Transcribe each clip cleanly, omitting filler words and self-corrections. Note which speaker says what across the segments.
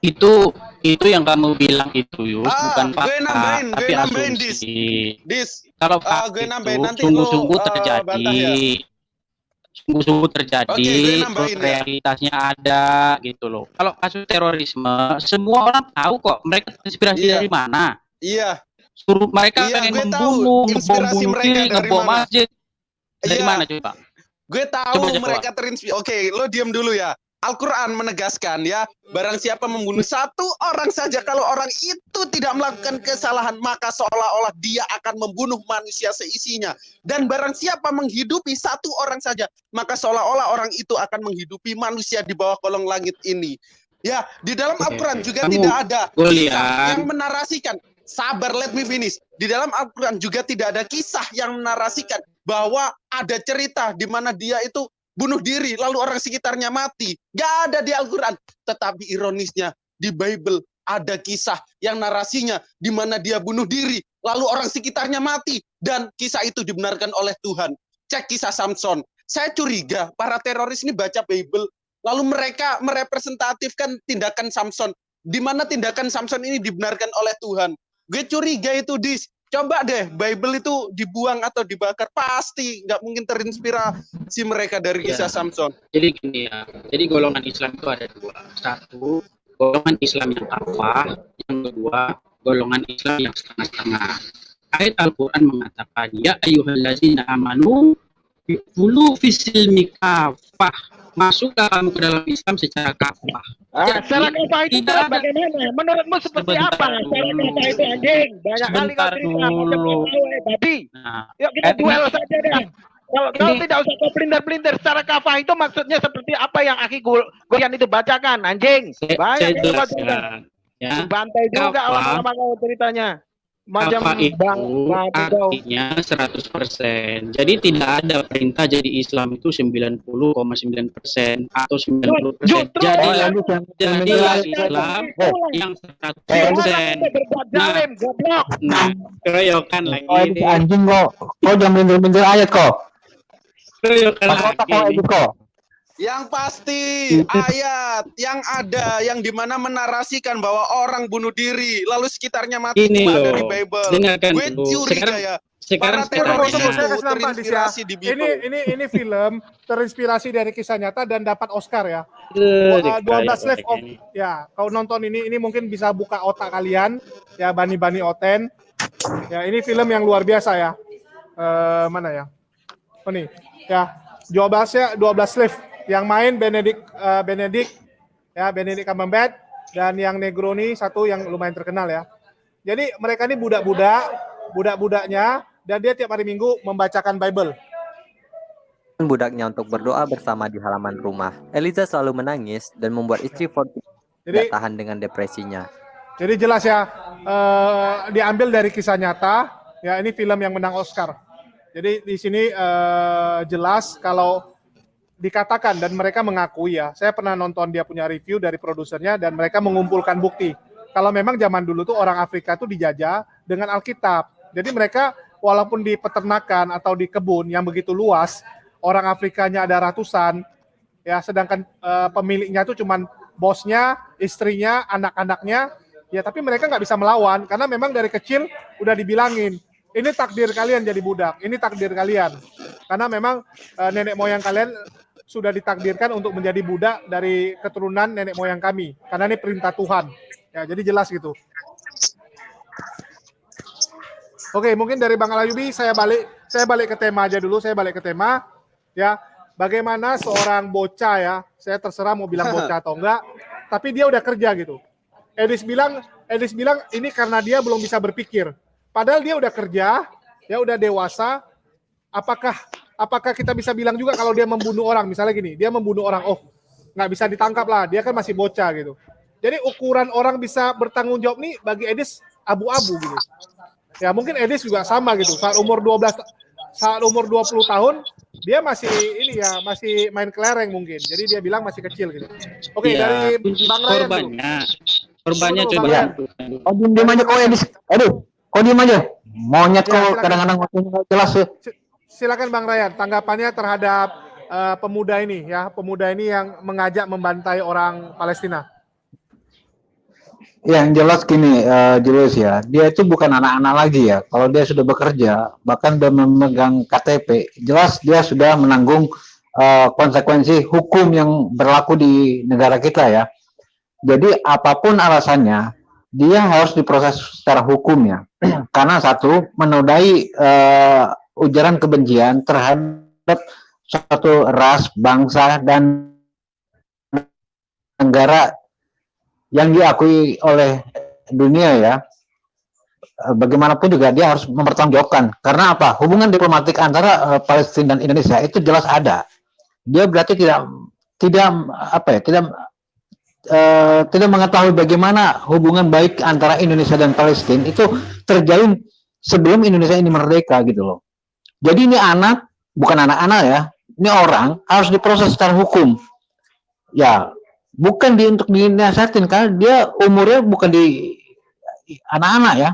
Speaker 1: Itu yang kamu bilang itu Yus, bukan fakta, tapi
Speaker 2: gue nambahin
Speaker 1: asumsi.
Speaker 2: Dis.
Speaker 1: Kalau
Speaker 2: Gue
Speaker 1: fakta
Speaker 2: nambahin
Speaker 1: itu
Speaker 2: nanti
Speaker 1: sungguh-sungguh
Speaker 2: lo
Speaker 1: terjadi,
Speaker 2: bantah ya.
Speaker 1: sungguh-sungguh
Speaker 2: Oke,
Speaker 1: terjadi,
Speaker 2: gue
Speaker 1: terus
Speaker 2: nambahin ya.
Speaker 1: realitasnya ada gitu loh. Kalau kasus terorisme, semua orang tahu kok mereka terinspirasi
Speaker 2: Iya.
Speaker 1: dari mana.
Speaker 2: Iya.
Speaker 1: Suruh mereka
Speaker 2: Iya,
Speaker 1: pengen
Speaker 2: gue
Speaker 1: membunuh,
Speaker 2: tahu inspirasi
Speaker 1: bunuh
Speaker 2: mereka
Speaker 1: diri,
Speaker 2: dari
Speaker 1: ngebom
Speaker 2: mana.
Speaker 1: masjid. Dari
Speaker 2: Iya.
Speaker 1: mana coba?
Speaker 2: Gue tahu mereka terinspirasi. Oke, lo diam dulu ya. Al-Quran menegaskan ya, barang siapa membunuh satu orang saja, kalau orang itu tidak melakukan kesalahan, maka seolah-olah dia akan membunuh manusia seisinya. Dan barang siapa menghidupi satu orang saja, maka seolah-olah orang itu akan menghidupi manusia di bawah kolong langit ini. Ya, di dalam Al-Quran juga tidak ada kisah yang menarasikan. Sabar, let me finish. Di dalam Al-Quran juga tidak ada kisah yang menarasikan bahwa ada cerita di mana dia itu bunuh diri, lalu orang sekitarnya mati. Gak ada di Al-Quran. Tetapi ironisnya, di Bible ada kisah yang narasinya di mana dia bunuh diri, lalu orang sekitarnya mati. Dan kisah itu dibenarkan oleh Tuhan. Cek kisah Samson. Saya curiga para teroris ini baca Bible, lalu mereka merepresentatifkan tindakan Samson. Di mana tindakan Samson ini dibenarkan oleh Tuhan. Gue curiga itu, Dis. Coba deh Bible itu dibuang atau dibakar, pasti nggak mungkin terinspirasi mereka dari kisah Samson.
Speaker 1: Jadi gini ya, jadi golongan Islam itu ada dua. Satu, golongan Islam yang kafah. Yang kedua, golongan Islam yang setengah-setengah. Ayat Al-Quran mengatakan, ya ayyuhallazina amanu dulu fisilmi kafah. Masuklah kamu ke dalam Islam secara kafah.
Speaker 3: Secara kafah itu bagaimana? Menurutmu seperti apa? Secara kafah itu anjing. Banyak kali kau cerita babi. Yuk kita duel saja deh. Kalau kau tidak usah kau pelintir-pelintir, secara kafah itu maksudnya seperti apa yang Aki Goyan itu bacakan, anjing. Banyak yang bacakan. Bantai juga lama-lama kau ceritanya. Macam
Speaker 1: itu artinya 100%. Jadi tidak ada perintah jadi Islam itu 90,9% atau 90%. Jadilah Islam yang 100%. Nah, keroyokan lagi ini.
Speaker 4: Anjing kok jangan bener-bener ayat kok.
Speaker 1: Keroyokan lagi.
Speaker 2: Yang pasti ayat yang ada yang dimana menarasikan bahwa orang bunuh diri lalu sekitarnya mati
Speaker 1: ini
Speaker 2: itu
Speaker 1: loh,
Speaker 2: ada di Bible. Gue curiga ya.
Speaker 1: Sekarang
Speaker 2: terinspirasi di Bible.
Speaker 5: Ini film terinspirasi dari kisah nyata dan dapat Oscar ya. 12 Slave of ya. Kau nonton ini mungkin bisa buka otak kalian ya, Bani Oten. Ya, ini film yang luar biasa ya. Mana ya? Oh nih. Ya, 12 Slave. Yang main Benedict Cumberbatch, dan yang Negroni satu yang lumayan terkenal ya. Jadi mereka ini budak-budaknya, dan dia tiap hari Minggu membacakan Bible.
Speaker 6: Budaknya untuk berdoa bersama di halaman rumah. Eliza selalu menangis dan membuat istri Ford tidak tahan dengan depresinya.
Speaker 5: Jadi jelas ya, diambil dari kisah nyata. Ya, ini film yang menang Oscar. Jadi di sini jelas kalau dikatakan, dan mereka mengakui ya, saya pernah nonton dia punya review dari produsernya, dan mereka mengumpulkan bukti kalau memang zaman dulu tuh orang Afrika tuh dijajah dengan Alkitab. Jadi mereka walaupun di peternakan atau di kebun yang begitu luas, orang Afrikanya ada ratusan ya, sedangkan pemiliknya tuh cuman bosnya, istrinya, anak-anaknya ya, tapi mereka nggak bisa melawan karena memang dari kecil udah dibilangin, ini takdir kalian jadi budak, ini takdir kalian, karena memang nenek moyang kalian sudah ditakdirkan untuk menjadi budak dari keturunan nenek moyang kami, karena ini perintah Tuhan. Ya, jadi jelas gitu. Oke, mungkin dari Bang Alayubi saya balik ke tema aja dulu, ya. Bagaimana seorang bocah ya, saya terserah mau bilang bocah atau enggak, tapi dia udah kerja gitu. Edis bilang ini karena dia belum bisa berpikir. Padahal dia udah kerja, ya udah dewasa. Apakah kita bisa bilang juga kalau dia membunuh orang, misalnya gini, dia membunuh orang, oh nggak bisa ditangkap lah, dia kan masih bocah gitu. Jadi ukuran orang bisa bertanggung jawab nih bagi Edis abu-abu gitu. Ya mungkin Edis juga sama gitu, saat umur 20 tahun, dia masih masih main kelereng mungkin, jadi dia bilang masih kecil gitu. Oke, dari Bang Ryan
Speaker 1: korbannya coba.
Speaker 4: Oh diem aja kok Edis, aduh, kok diem aja, monyet kok kadang-kadang nggak jelas ya.
Speaker 5: Silakan Bang Ryan, tanggapannya terhadap pemuda ini yang mengajak membantai orang Palestina.
Speaker 4: Yang jelas gini, Julius ya, dia itu bukan anak-anak lagi ya. Kalau dia sudah bekerja, bahkan sudah memegang KTP, jelas dia sudah menanggung konsekuensi hukum yang berlaku di negara kita ya. Jadi apapun alasannya, dia harus diproses secara hukum ya. Karena satu, menodai ujaran kebencian terhadap suatu ras, bangsa, dan negara yang diakui oleh dunia ya. Bagaimanapun juga dia harus mempertanggungjawabkan. Karena apa? Hubungan diplomatik antara Palestina dan Indonesia itu jelas ada. Dia berarti tidak mengetahui bagaimana hubungan baik antara Indonesia dan Palestina itu terjalin sebelum Indonesia ini merdeka gitu loh. Jadi ini anak, bukan anak-anak ya, ini orang harus diproses secara hukum. Ya, bukan untuk dinasihatin karena dia umurnya bukan di anak-anak ya,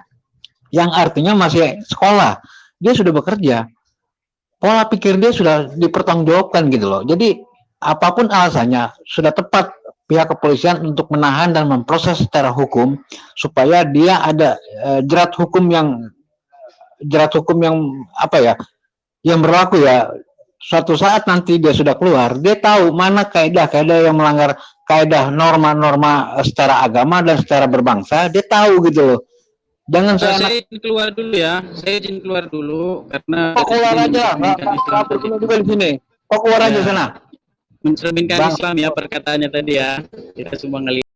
Speaker 4: yang artinya masih sekolah. Dia sudah bekerja, pola pikir dia sudah dipertanggungjawabkan gitu loh. Jadi apapun alasannya sudah tepat pihak kepolisian untuk menahan dan memproses secara hukum supaya dia ada jerat hukum yang apa ya, yang berlaku ya. Suatu saat nanti dia sudah keluar, dia tahu mana kaidah-kaidah yang melanggar kaidah norma-norma secara agama dan secara berbangsa, dia tahu gitu loh. Jangan
Speaker 1: saya izin keluar dulu ya, saya izin keluar dulu karena
Speaker 4: keluar aja, nggak juga di sini. Keluar aja sana.
Speaker 1: mencerminkan Islam ya perkataannya tadi ya, kita semua ngelihat